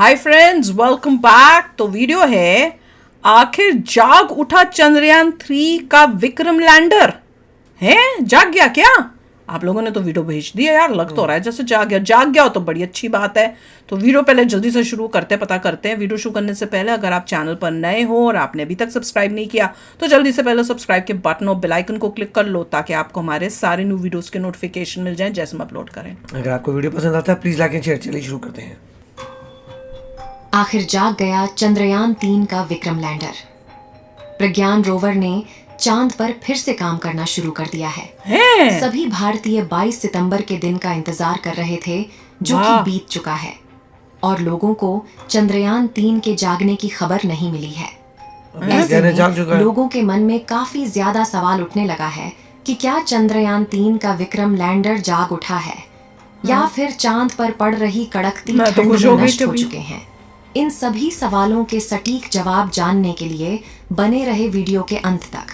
Hi friends, welcome back. तो video है आखिर जाग उठा चंद्रयान 3 का विक्रम लैंडर है। जाग गया क्या? आप लोगों ने तो वीडियो भेज दिया यार, लग तो रहा है जैसे जाग गया हो तो बड़ी अच्छी बात है। तो वीडियो पहले जल्दी से शुरू करते हैं, पता करते हैं। वीडियो शुरू करने से पहले अगर आप चैनल पर नए हो और आपने अभी तक सब्सक्राइब नहीं किया तो जल्दी से पहले सब्सक्राइब के बटन और बेल आइकन को क्लिक कर लो ताकि आपको हमारे सारे न्यू वीडियोस के नोटिफिकेशन मिल जाएं जैसे हम अपलोड करें। अगर आपको वीडियो पसंद आता है प्लीज लाइक एंड शेयर। चलिए शुरू करते हैं। आखिर जाग गया चंद्रयान 3 का विक्रम लैंडर। प्रज्ञान रोवर ने चांद पर फिर से काम करना शुरू कर दिया है। सभी भारतीय 22 सितंबर के दिन का इंतजार कर रहे थे जो कि बीत चुका है और लोगों को चंद्रयान 3 के जागने की खबर नहीं मिली है। ऐसे में लोगों के मन में काफी ज्यादा सवाल उठने लगा है कि क्या चंद्रयान 3 का विक्रम लैंडर जाग उठा है या फिर चांद पर पड़ रही कड़कती ठंड में नष्ट हो चुके हैं। इन सभी सवालों के सटीक जवाब जानने के लिए बने रहे वीडियो के अंत तक।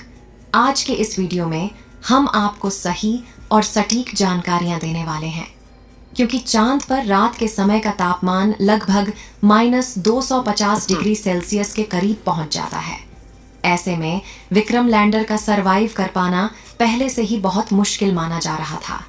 आज के इस वीडियो में हम आपको सही और सटीक जानकारियां देने वाले हैं, क्योंकि चांद पर रात के समय का तापमान लगभग -250 डिग्री सेल्सियस के करीब पहुंच जाता है। ऐसे में विक्रम लैंडर का सरवाइव कर पाना पहले से ही बहुत मुश्किल माना जा रहा था।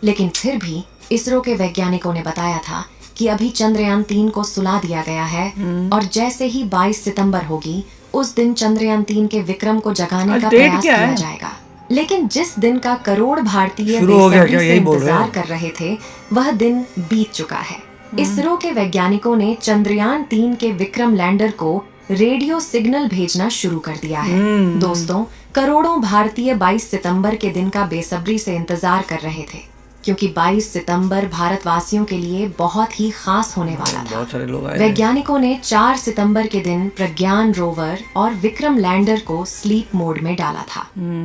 लेकिन फिर भी इसरो के वैज्ञानिकों ने बताया था कि अभी चंद्रयान 3 को सुला दिया गया है और जैसे ही 22 सितंबर होगी उस दिन चंद्रयान 3 के विक्रम को जगाने का प्रयास किया जाएगा। लेकिन जिस दिन का करोड़ भारतीय बेसब्री से इंतजार कर रहे थे वह दिन बीत चुका है। इसरो के वैज्ञानिकों ने चंद्रयान 3 के विक्रम लैंडर को रेडियो सिग्नल भेजना शुरू कर दिया है। दोस्तों, करोड़ों भारतीय 22 सितंबर के दिन का बेसब्री से इंतजार कर रहे थे, क्योंकि 22 सितंबर भारतवासियों के लिए बहुत ही खास होने वाला था। बहुत सारे लोग आए। वैज्ञानिकों ने 4 सितंबर के दिन प्रज्ञान रोवर और विक्रम लैंडर को स्लीप मोड में डाला था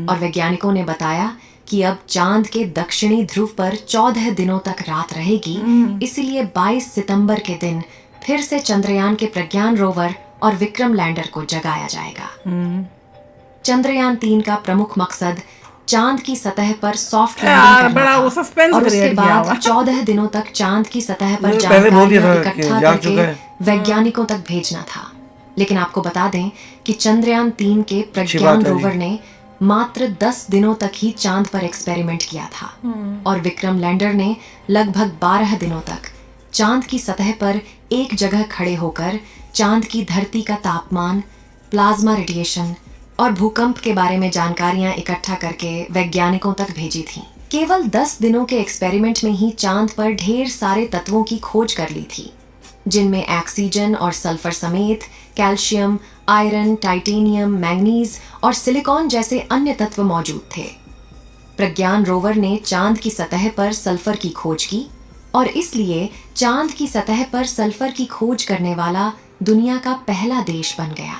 और वैज्ञानिकों ने बताया कि अब चांद के दक्षिणी ध्रुव पर 14 दिनों तक रात रहेगी। इसीलिए 22 सितंबर के दिन फिर से चंद्रयान के प्रज्ञान रोवर और विक्रम लैंडर को जगाया जाएगा। चंद्रयान 3 का प्रमुख मकसद चांद की सतह पर सॉफ्ट लैंडिंग करना था और उसके बाद 14 दिनों तक चांद की सतह पर जानकारियां इकट्ठा करके वैज्ञानिकों तक भेजना था। लेकिन आपको बता दें कि चंद्रयान 3 के प्रज्ञान रोवर ने मात्र 10 दिनों तक ही चांद पर एक्सपेरिमेंट किया था और विक्रम लैंडर ने लगभग 12 दिनों तक चांद की सतह पर एक जगह खड़े होकर चांद की धरती का तापमान, प्लाज्मा रेडिएशन और भूकंप के बारे में जानकारियां इकट्ठा करके वैज्ञानिकों तक भेजी थी। केवल 10 दिनों के एक्सपेरिमेंट में ही चांद पर ढेर सारे तत्वों की खोज कर ली थी, जिनमें ऑक्सीजन और सल्फर समेत कैल्शियम, आयरन, टाइटेनियम, मैंगनीज और सिलिकॉन जैसे अन्य तत्व मौजूद थे। प्रज्ञान रोवर ने चांद की सतह पर सल्फर की खोज की और इसलिए चांद की सतह पर सल्फर की खोज करने वाला दुनिया का पहला देश बन गया।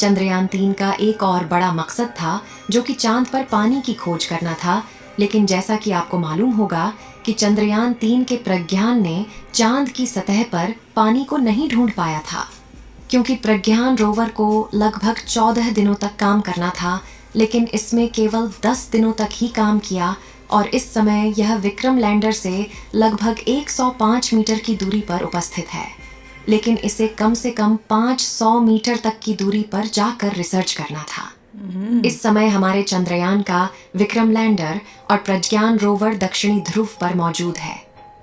चंद्रयान 3 का एक और बड़ा मकसद था जो कि चांद पर पानी की खोज करना था। लेकिन जैसा कि आपको मालूम होगा कि चंद्रयान 3 के प्रज्ञान ने चांद की सतह पर पानी को नहीं ढूंढ पाया था, क्योंकि प्रज्ञान रोवर को लगभग 14 दिनों तक काम करना था। लेकिन इसमें केवल 10 दिनों तक ही काम किया और इस समय यह विक्रम लैंडर से लगभग 105 मीटर की दूरी पर उपस्थित है। लेकिन इसे कम से कम 500 मीटर तक की दूरी पर जाकर रिसर्च करना था। इस समय हमारे चंद्रयान का विक्रम लैंडर और प्रज्ञान रोवर दक्षिणी ध्रुव पर मौजूद है।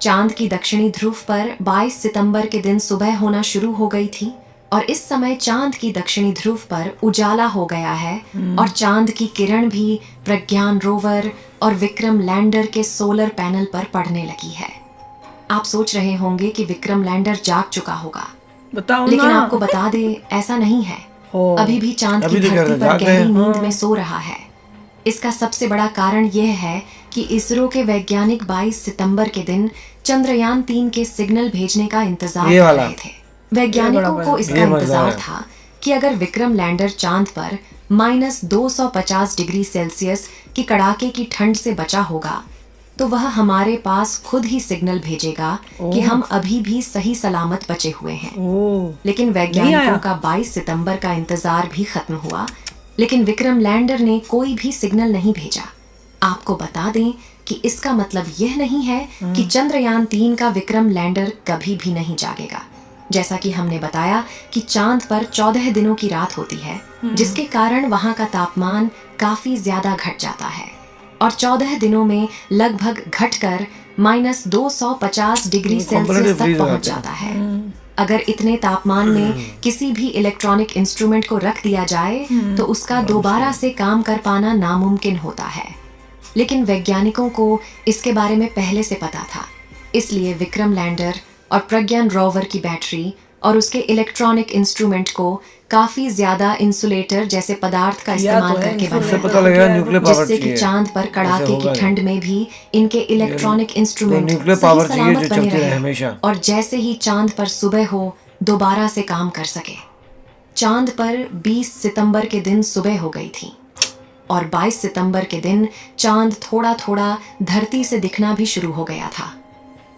चांद की दक्षिणी ध्रुव पर 22 सितंबर के दिन सुबह होना शुरू हो गई थी और इस समय चांद की दक्षिणी ध्रुव पर उजाला हो गया है और चांद की किरण भी प्रज्ञान रोवर और विक्रम लैंडर के सोलर पैनल पर पड़ने लगी है। आप सोच रहे होंगे कि विक्रम लैंडर जाग चुका होगा, लेकिन आपको बता दे ऐसा नहीं है। अभी भी चांद की धरती पर गहरी नींद में सो रहा है। इसका सबसे बड़ा कारण यह है कि इसरो के वैज्ञानिक 22 सितंबर के दिन चंद्रयान 3 के सिग्नल भेजने का इंतजार कर रहे थे। वैज्ञानिकों को इसका इंतजार था कि अगर विक्रम लैंडर चांद पर -250 डिग्री सेल्सियस की कड़ाके की ठंड से बचा होगा तो वह हमारे पास खुद ही सिग्नल भेजेगा कि हम अभी भी सही सलामत बचे हुए हैं। लेकिन वैज्ञानिकों का 22 सितंबर का इंतजार भी खत्म हुआ, लेकिन विक्रम लैंडर ने कोई भी सिग्नल नहीं भेजा। आपको बता दें कि इसका मतलब यह नहीं है कि चंद्रयान 3 का विक्रम लैंडर कभी भी नहीं जागेगा। जैसा कि हमने बताया कि चांद पर 14 दिनों की रात होती है, जिसके कारण वहां का तापमान काफी ज्यादा घट जाता है और 14 दिनों में लगभग घटकर -250 डिग्री सेल्सियस तक पहुंच जाता है। अगर इतने तापमान में किसी भी इलेक्ट्रॉनिक इंस्ट्रूमेंट को रख दिया जाए तो उसका दोबारा से काम कर पाना नामुमकिन होता है। लेकिन वैज्ञानिकों को इसके बारे में पहले से पता था, इसलिए विक्रम लैंडर और प्रज्ञान रोवर की बैटरी और उसके इलेक्ट्रॉनिक इंस्ट्रूमेंट को काफी ज्यादा इंसुलेटर जैसे पदार्थ का इस्तेमाल करके उससे पता बनाया, लगा न्यूक्लियर पावर जिससे कि चाहिए। चांद पर कड़ाके की ठंड में भी इनके इलेक्ट्रॉनिक इंस्ट्रूमेंट न्यूक्लियर सही पावर चाहिए सलामत जो बने चलती रहे रहे हमेशा। और जैसे ही चांद पर सुबह हो दोबारा से काम कर सके। चांद पर 20 सितंबर के दिन सुबह हो गई थी और 22 सितंबर के दिन चांद थोड़ा थोड़ा धरती से दिखना भी शुरू हो गया था।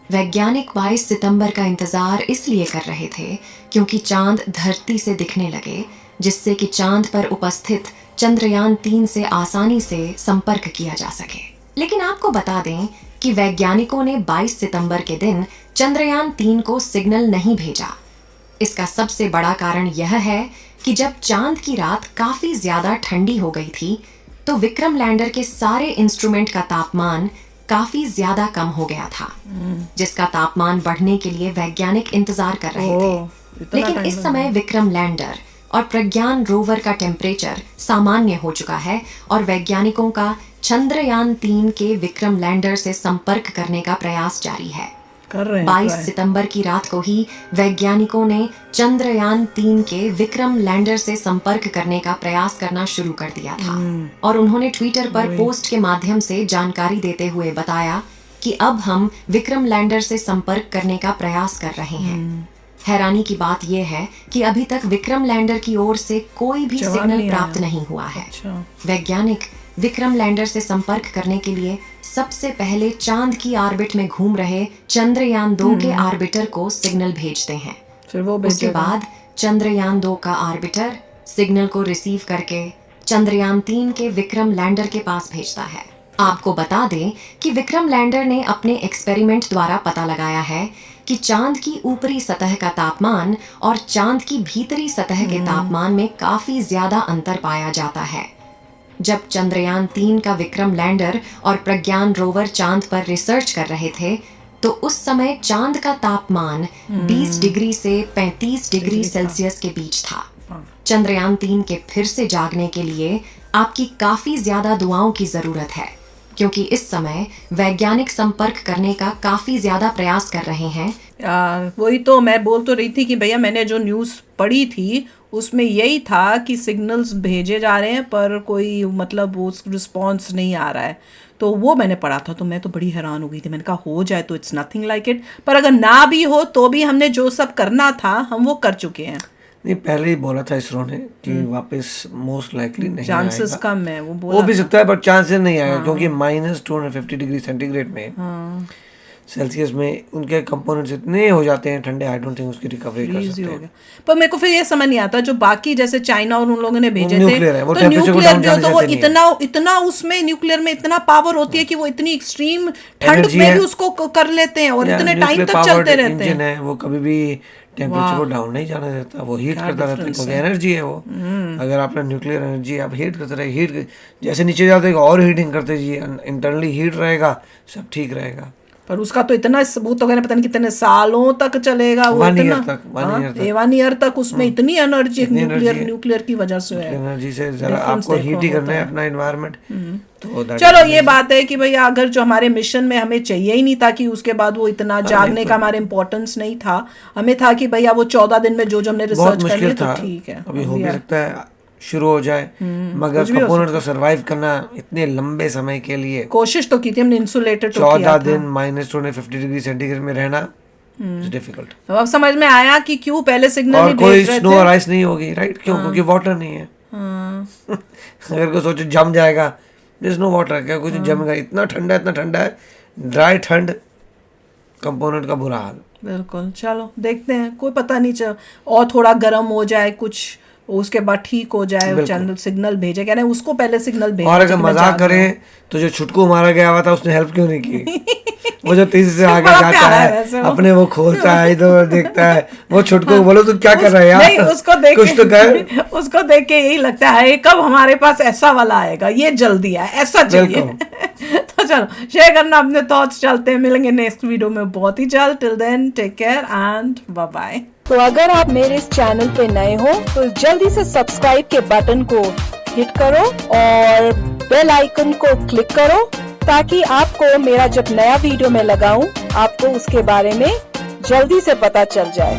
वैज्ञानिक 22 सितंबर का इंतजार इसलिए कर रहे थे क्योंकि चांद धरती से दिखने लगे, जिससे कि चांद पर उपस्थित चंद्रयान 3 से आसानी से संपर्क किया जा सके। लेकिन आपको बता दें कि वैज्ञानिकों ने 22 सितंबर के दिन चंद्रयान 3 को सिग्नल नहीं भेजा। इसका सबसे बड़ा कारण यह है कि जब चांद की रात काफी ज्यादा ठंडी हो गई थी तो विक्रम लैंडर के सारे इंस्ट्रूमेंट का तापमान काफी ज्यादा कम हो गया था, जिसका तापमान बढ़ने के लिए वैज्ञानिक इंतजार कर रहे थे। लेकिन इस समय विक्रम लैंडर और प्रज्ञान रोवर का टेम्परेचर सामान्य हो चुका है और वैज्ञानिकों का चंद्रयान 3 के विक्रम लैंडर से संपर्क करने का प्रयास जारी है। कर रहे हैं 22 सितंबर की रात को ही वैज्ञानिकों ने चंद्रयान 3 के विक्रम लैंडर से संपर्क करने का प्रयास करना शुरू कर दिया था और उन्होंने ट्विटर पर पोस्ट के माध्यम से जानकारी देते हुए बताया कि अब हम विक्रम लैंडर से संपर्क करने का प्रयास कर रहे हैं। हैरानी की बात यह है कि अभी तक विक्रम लैंडर की ओर से कोई भी जवाब सिग्नल नहीं प्राप्त आया। नहीं हुआ है। अच्छा। वैज्ञानिक विक्रम लैंडर से संपर्क करने के लिए सबसे पहले चांद की ऑर्बिट में घूम रहे चंद्रयान 2 के ऑर्बिटर को सिग्नल भेजते हैं। फिर वो उसके भेजेगा। बाद चंद्रयान 2 का ऑर्बिटर सिग्नल को रिसीव करके चंद्रयान 3 के विक्रम लैंडर के पास भेजता है। आपको बता दें कि विक्रम लैंडर ने अपने एक्सपेरिमेंट द्वारा पता लगाया है कि चांद की ऊपरी सतह का तापमान और चांद की भीतरी सतह के तापमान में काफी ज्यादा अंतर पाया जाता है। जब चंद्रयान 3 का विक्रम लैंडर और प्रज्ञान रोवर चांद पर रिसर्च कर रहे थे तो उस समय चांद का तापमान 20 डिग्री से 35 डिग्री सेल्सियस के बीच था। चंद्रयान 3 के फिर से जागने के लिए आपकी काफी ज्यादा दुआओं की जरूरत है, क्योंकि इस समय वैज्ञानिक संपर्क करने का काफी ज्यादा प्रयास कर रहे हैं। यार वही तो मैं बोल तो रही थी कि भैया मैंने जो न्यूज़ पढ़ी थी उसमें यही था कि सिग्नल्स भेजे जा रहे हैं पर कोई मतलब वो रिस्पॉन्स नहीं आ रहा है, तो वो मैंने पढ़ा था। तो मैं तो बड़ी हैरान हो गई थी, मैंने कहा हो जाए तो इट्स नथिंग लाइक इट, पर अगर ना भी हो तो भी हमने जो सब करना था हम वो कर चुके हैं। नहीं, पहले ही बोला था इसरो ने कि वापस मोस्ट लाइकली नहीं चांसेस आएगा। कम है वो हो बोला भी था। सकता है बट चांसेस नहीं आएगा क्योंकि -250 डिग्री सेंटीग्रेड में सेल्सियस में उनके कंपोनेंट्स इतने हो जाते हैं ठंडे, आई डोंट थिंक उसकी रिकवरी कर Freeze सकते ही हो हैं। गया। पर मेरे को फिर ये समझ नहीं आता जो बाकी जैसे चाइना और उन लोगों ने भेजे थे न्यूक्लियर है, वो तो temperature को न्यूक्लियर down जो जाने तो वो देते नहीं है। इतना उसमें न्यूक्लियर में इतना पावर होती है कि वो इतनी एक्सट्रीम ठंड Energy में है। भी उसको कर लेते हैं और या इतने टाइम nuclear तक powered चलते रहते engine हैं। है, वो कभी भी टेम्परेचर को डाउन नहीं जाने देता, वो हीट करता रहता है क्योंकि एनर्जी है वो। अगर आपने न्यूक्लियर एनर्जी आप हीट करते रहे, हीट जैसे नीचे जाते और हीटिंग करते जाइए, इंटरनली हीट रहेगा, सब ठीक रहेगा। पर उसका तो इतना सबूत वगैरह पता नहीं कितने सालों तक चलेगा वो 1 इतना year तक, 1 year तक। 1 ईयर तक उसमें इतनी एनर्जी इतनी energy है। न्यूक्लियर की वजह से है। एनर्जी से जरा Difference आपको देखो हीट ही होता करना है है। अपना एनवायरनमेंट, तो that चलो is ये बात है कि भैया अगर जो हमारे मिशन में हमें चाहिए ही नहीं था कि उसके बाद वो इतना जागने का हमारे इम्पोर्टेंस नहीं था, हमें था कि भैया वो 14 दिन में जो हमने बहुत रिसर्च कर मुश्किल लिया था। तो ठीक है। अभी हो भी सकता है शुरू हो जाए, मगर कुछ भी हो कंपोनेंट को सरवाइव करना इतने लंबे समय के लिए कोशिश तो की थी हमने, इंसुलेटेड तो 14 किया दिन -250 डिग्री सेंटीग्रेड में रहना इज डिफिकल्ट। था। अब समझ में आया कि क्यों पहले सिग्नल और नहीं कोई भेज रहे स्नो थे। और आइस नहीं होगी, राइट? क्यों? क्योंकि वाटर नहीं है। अगर कोई सोचे जम जाएगा, देयर इज नो वाटर, क्या कुछ जमेगा? इतना ठंडा है, ड्राई ठंड, कंपोनेंट का बुरा हाल। बिल्कुल, चलो देखते हैं, कोई पता नहीं चल और थोड़ा गर्म हो जाए, कुछ उसके बाद ठीक हो जाए, चंद सिग्नल भेजे, कहने उसको पहले सिग्नल भेजे। और अगर मजाक करें तो जो छुटकू मारा गया हुआ था उसने हेल्प क्यों नहीं की? वो जो तीसरे से आगे बड़ा जाता प्यारा है है, वैसे वो। अपने वो खोलता है, इधर देखता है, वो छुटकू को बोलो तू क्या कर रहा है यार? नहीं, उसको देख कुछ तो कर। उसको देख के यही लगता है कब हमारे पास ऐसा वाला आएगा, ये जल्दी है, ऐसा चाहिए। तो चलो शेयर करना अपने थॉट्स, चलते हैं, मिलेंगे नेक्स्ट वीडियो में बहुत ही जल्द। Till then take care and bye bye. तो अगर आप मेरे इस चैनल पे नए हो तो जल्दी से सब्सक्राइब के बटन को हिट करो और बेल आइकन को क्लिक करो, ताकि आपको मेरा जब नया वीडियो मैं लगाऊं आपको उसके बारे में जल्दी से पता चल जाए।